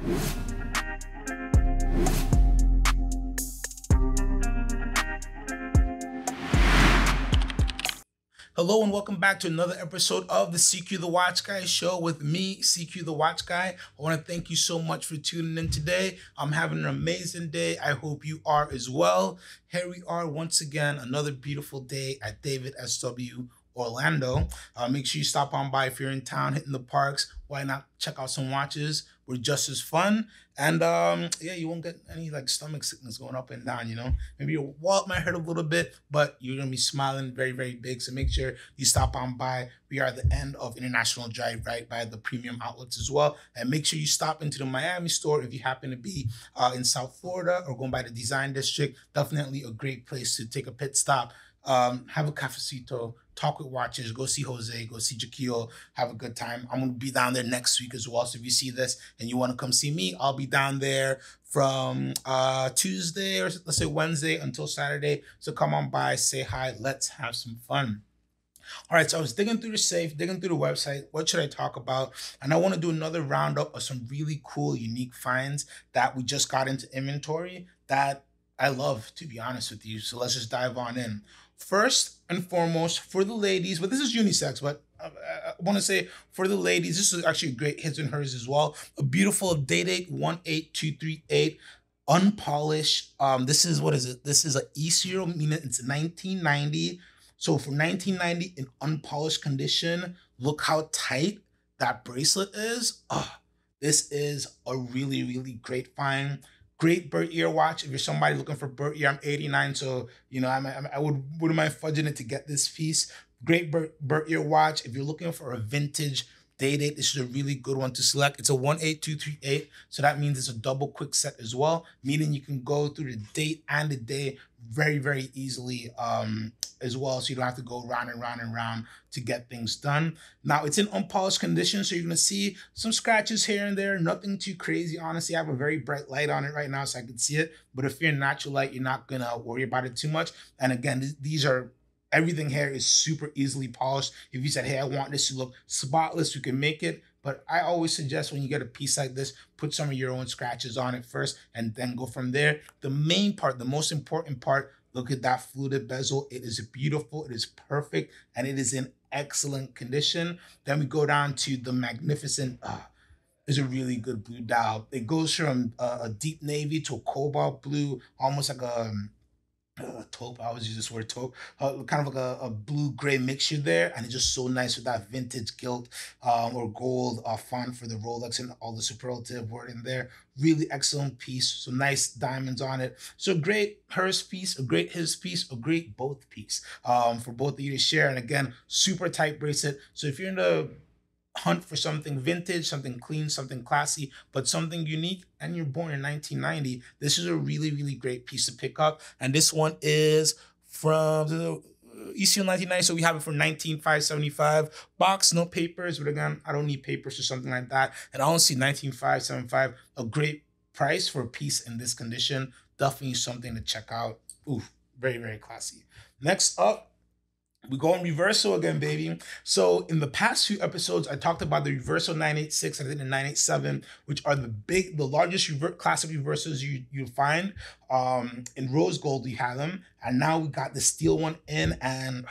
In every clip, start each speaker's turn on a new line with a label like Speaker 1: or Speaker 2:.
Speaker 1: Hello and welcome back to another episode of the C'Q the Watch Guy show with me, C'Q the Watch Guy. I want to thank you so much for tuning in today. I'm having an amazing day. I hope you are as well. Here we are once again, another beautiful day at David SW Orlando. Make sure you stop on by if you're in town, hitting the parks. Why not check out some watches? We're just as fun. And yeah, you won't get any like stomach sickness going up and down, you know. Maybe your wallet might hurt a little bit, but you're gonna be smiling very, very big. So make sure you stop on by. We are at the end of International Drive, right by the premium outlets as well. And make sure you stop into the Miami store if you happen to be in South Florida or going by the Design District. Definitely a great place to take a pit stop. Have a cafecito, talk with watches, go see Jose, go see Jaeger, have a good time. I'm going to be down there next week as well. So if you see this and you want to come see me, I'll be down there from Tuesday or let's say Wednesday until Saturday. So come on by, say hi, let's have some fun. All right, so I was digging through the safe, digging through the website. What should I talk about? And I want to do another roundup of some really cool, unique finds that we just got into inventory that I love, to be honest with you. So let's just dive on in. First and foremost, for the ladies, but this is unisex, but I want to say for the ladies, this is actually great his and hers as well. A beautiful Day-Date 18238, unpolished. This is, what is it? This is an E-serial, meaning it's 1990. So for 1990 in unpolished condition, look how tight that bracelet is. This is a really, really great find. Great bird ear watch. If you're somebody looking for bird ear, I'm 89, so you know I wouldn't mind fudging it to get this piece. Great bird ear watch. If you're looking for a vintage Day-Date, this is a really good one to select. It's a 18238, so that means it's a double quick set as well, meaning you can go through the date and the day very, very easily as well, so you don't have to go round and round and round to get things done. Now, it's in unpolished condition, so you're going to see some scratches here and there, nothing too crazy. Honestly, I have a very bright light on it right now, so I can see it, but if you're in natural light, you're not going to worry about it too much. And again, these are, everything here is super easily polished. If you said, hey, I want this to look spotless, you can make it. But I always suggest when you get a piece like this, put some of your own scratches on it first and then go from there. The main part, the most important part, look at that fluted bezel. It is beautiful, it is perfect, and it is in excellent condition. Then we go down to the magnificent, is a really good blue dial. It goes from a deep navy to a cobalt blue, almost like a taupe. I always use this word taupe, kind of like a blue-gray mixture there, and it's just so nice with that vintage gilt or gold font for the Rolex and all the superlative word in there. Really excellent piece, so nice diamonds on it. So great hers piece, a great his piece, a great both piece for both of you to share. And again, super tight bracelet. So if you're in the hunt for something vintage, something clean, something classy, but something unique, and you're born in 1990, this is a really, really great piece to pick up. And this one is from the ECU 1990, so we have it for $19,575. Box, no papers, but again, I don't need papers or something like that. And I don't see $19,575, a great price for a piece in this condition. Definitely something to check out. Ooh, very, very classy. Next up, we go on Reverso again, baby. So in the past few episodes, I talked about the Reverso 986 and I think the 987, which are the largest classic Reversos you'll find. In rose gold, we have them. And now we got the steel one in, and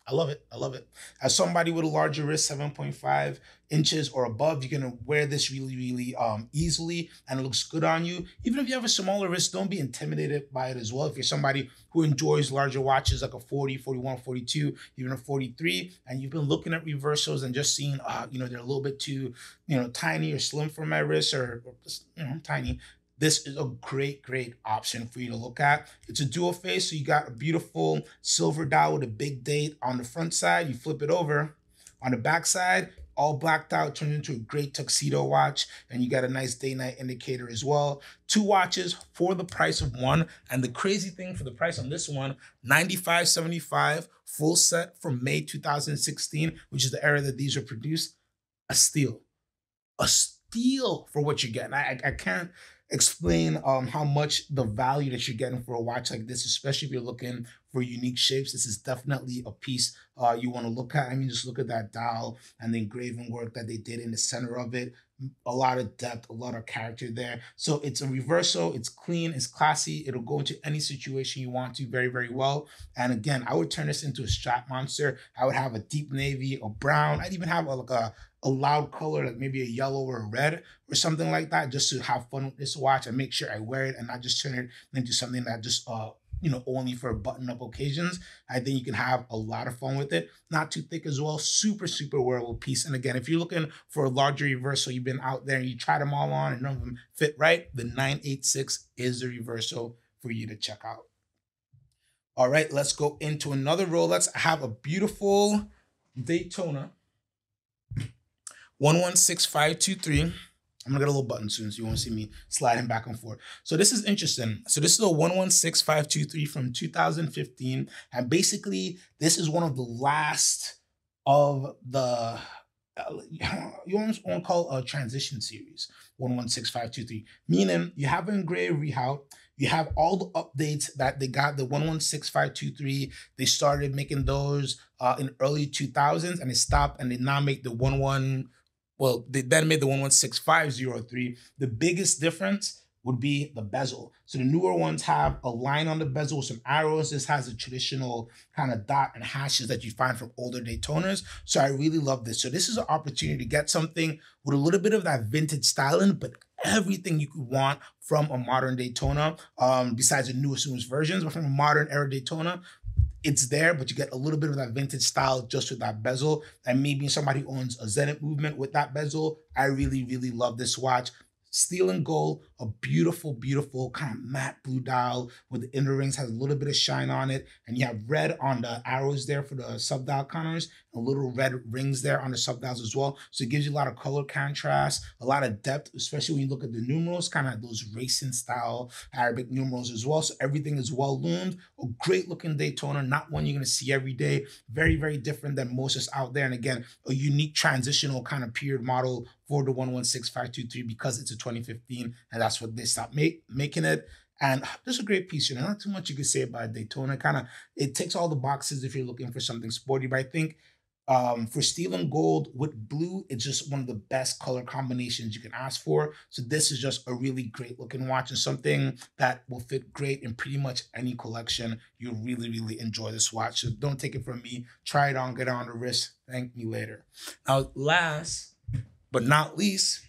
Speaker 1: I love it. I love it. As somebody with a larger wrist, 7.5 inches or above, you're going to wear this really, really easily, and it looks good on you. Even if you have a smaller wrist, don't be intimidated by it as well. If you're somebody who enjoys larger watches like a 40, 41, 42, even a 43, and you've been looking at Reversos and just seeing, you know, they're a little bit too, you know, tiny or slim for my wrist, or just, you know, tiny. This is a great, great option for you to look at. It's a dual face, so you got a beautiful silver dial with a big date on the front side. You flip it over. On the back side, all blacked out, turned into a great tuxedo watch, and you got a nice day-night indicator as well. 2 watches for the price of one, and the crazy thing for the price on this one, $95.75, full set from May 2016, which is the era that these were produced. A steal. A steal for what you're getting. I can't explain how much the value that you're getting for a watch like this, especially if you're looking for unique shapes. This is definitely a piece you want to look at. I mean, just look at that dial and the engraving work that they did in the center of it. a lot of depth, a lot of character there. So it's a Reverso, it's clean, it's classy. It'll go into any situation you want to very, very well. And again, I would turn this into a strap monster. I would have a deep navy, a brown. I'd even have a loud color, like maybe a yellow or a red or something like that, just to have fun with this watch and make sure I wear it and not just turn it into something that just only for button-up occasions. I think you can have a lot of fun with it. Not too thick as well. Super, super wearable piece. And again, if you're looking for a larger Reverso, you've been out there and you tried them all on and none of them fit right, the 986 is the Reverso for you to check out. All right, let's go into another Rolex. I have a beautiful Daytona 116523. I'm gonna get a little button soon so you won't see me sliding back and forth. So this is interesting. So this is a 116523 from 2015. And basically, this is one of the last of the, you almost want to call a transition series, 116523. Meaning you have an engraved rehaut, you have all the updates that they got, the 116523. They started making those in early 2000s and they stopped and they now make the they then made the 116503. The biggest difference would be the bezel. So the newer ones have a line on the bezel with some arrows. This has a traditional kind of dot and hashes that you find from older Daytonas. So I really love this. So this is an opportunity to get something with a little bit of that vintage styling, but everything you could want from a modern Daytona, besides the newest versions, but from a modern era Daytona. It's there, but you get a little bit of that vintage style just with that bezel. And maybe somebody owns a Zenith movement with that bezel. I really, really love this watch. Steel and gold, a beautiful, beautiful kind of matte blue dial with the inner rings, has a little bit of shine on it. And you have red on the arrows there for the sub-dial counters, and little red rings there on the sub-dials as well. So it gives you a lot of color contrast, a lot of depth, especially when you look at the numerals, kind of those racing style Arabic numerals as well. So everything is well loomed, a great looking Daytona, not one you're gonna see every day. Very, very different than most is out there. And again, a unique transitional kind of period model for the 116523 because it's a 2015 and that's what they stopped making it. And just a great piece, not too much you could say about Daytona. It ticks all the boxes if you're looking for something sporty, but I think for steel and gold with blue, it's just one of the best color combinations you can ask for. So this is just a really great looking watch and something that will fit great in pretty much any collection. You'll really, really enjoy this watch. So don't take it from me. Try it on, get it on the wrist. Thank me later. Now, last but not least,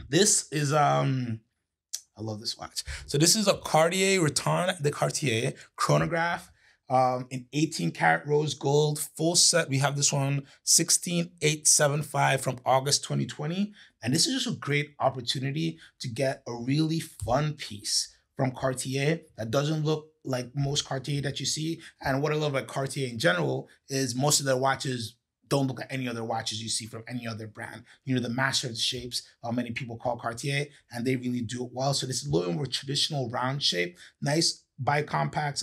Speaker 1: this is, I love this watch. So this is a Cartier Rotonde de Cartier Chronograph in 18 karat rose gold, full set. We have this one 16875 from August 2020. And this is just a great opportunity to get a really fun piece from Cartier that doesn't look like most Cartier that you see. And what I love about Cartier in general is most of their watches don't look at any other watches you see from any other brand. The master of the shapes, many people call Cartier, and they really do it well. So this is a little more traditional round shape, nice bicompact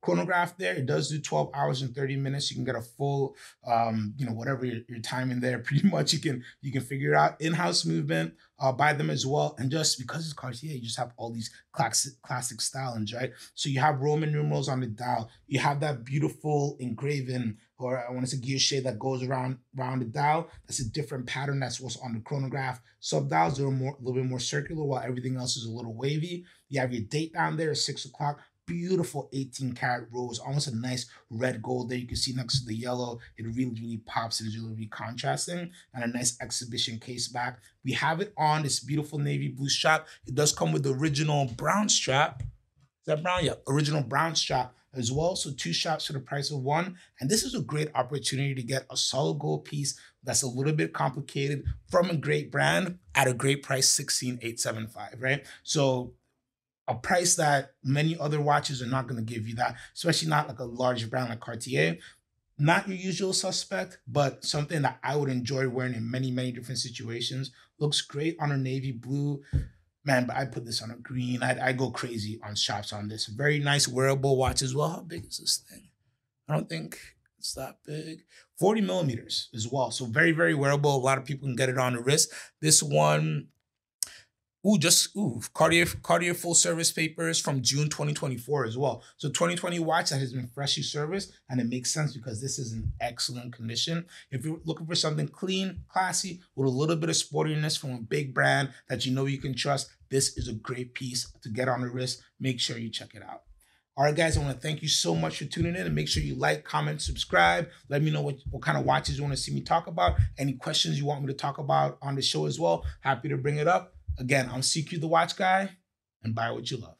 Speaker 1: chronograph there. It does do 12 hours and 30 minutes. You can get a full, whatever your time in there, pretty much you can figure it out. In-house movement by them as well. And just because it's Cartier, you just have all these classic stylings, right? So you have Roman numerals on the dial. You have that beautiful engraving, or I want to say guilloche that goes around the dial. That's a different pattern that's what's on the chronograph. Sub-dials are a little bit more circular while everything else is a little wavy. You have your date down there at 6 o'clock. Beautiful 18 karat rose, almost a nice red gold there. You can see next to the yellow, it really, really pops and is really contrasting, and a nice exhibition case back. We have it on this beautiful navy blue strap. It does come with the original brown strap. Is that brown? Yeah, original brown strap as well. So 2 straps for the price of 1. And this is a great opportunity to get a solid gold piece that's a little bit complicated from a great brand at a great price, $16,875, right? So a price that many other watches are not going to give you that, especially not like a large brand like Cartier. Not your usual suspect, but something that I would enjoy wearing in many, many different situations. Looks great on a navy blue. Man, but I put this on a green. I go crazy on straps on this. Very nice wearable watch as well. How big is this thing? I don't think it's that big. 40 millimeters as well. So very, very wearable. A lot of people can get it on the wrist. This one Cartier full service papers from June 2024 as well. So 2020 watch that has been freshly serviced, and it makes sense because this is in excellent condition. If you're looking for something clean, classy, with a little bit of sportiness from a big brand that you know you can trust, this is a great piece to get on the wrist. Make sure you check it out. All right, guys, I want to thank you so much for tuning in, and make sure you like, comment, subscribe. Let me know what kind of watches you want to see me talk about. Any questions you want me to talk about on the show as well. Happy to bring it up. Again, I'm CQ the Watch Guy, and buy what you love.